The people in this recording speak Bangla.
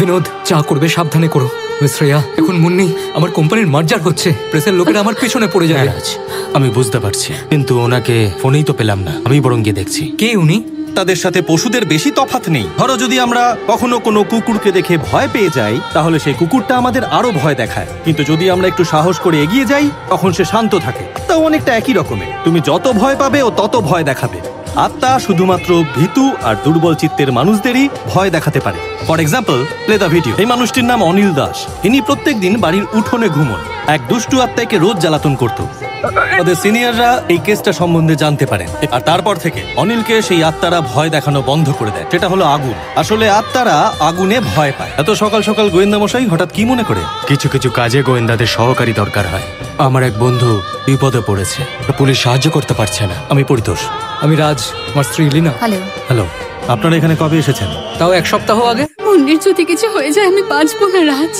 বিনোদ, যা করবে সাবধানে করো। মিস শ্রেয়া, এখন মুন্নি আমার কোম্পানির মার্জার হচ্ছে, প্রেসের লোকেরা আমার পিছনে পড়ে যাবে। আমি বুঝতে পারছি, কিন্তু ওনাকে ফোনেই তো পেলাম না। আমি বরং গিয়ে দেখছি। কে উনি? তাদের সাথে পশুদের বেশি তফাৎ নেই। ধরো যদি আমরা কখনো কোনো কুকুরকে দেখে ভয় পেয়ে যাই, তাহলে সেই কুকুরটা আমাদের আরো ভয় দেখায়। কিন্তু যদি আমরা একটু সাহস করে এগিয়ে যাই, তখন সে শান্ত থাকে। তাও অনেকটা একই রকমের। তুমি যত ভয় পাবে ও তত ভয় দেখাবে। আত্মা শুধুমাত্র ভীতু আর দুর্বল চিত্তের মানুষদেরই ভয় দেখাতে পারে। For example, play the video. এই মানুষটির নাম অনিল দাস। ইনি প্রত্যেকদিন বাড়ির উঠোনে ঘুমন। এক দুষ্টু আত্মাকে রোজ জ্বালাতন করত। ওদের সিনিয়ররা এই কেসটা সম্বন্ধে জানতে পারেন, আর তারপর থেকে অনিলকে সেই আত্মারা ভয় দেখানো বন্ধ করে দেয়। সেটা হলো আগুন। আসলে আত্মারা আগুনে ভয় পায়। এত সকাল সকাল গোয়েন্দা মশাই হঠাৎ কি মনে করে? কিছু কিছু কাজে গোয়েন্দাদের সহকারী দরকার হয়। আমার এক বন্ধু বিপদে পড়েছে, পুলিশ সাহায্য করতে পারছে না। আমি পরিতোষ। আমি রাজ, আমার স্ত্রী লীনা। হ্যালো। হ্যালো, আপনারা এখানে কবে এসেছেন? তাও 1 সপ্তাহ আগে। মুন্নির যদি কিছু হয়ে যায় আমি বাঁচবো না রাজ।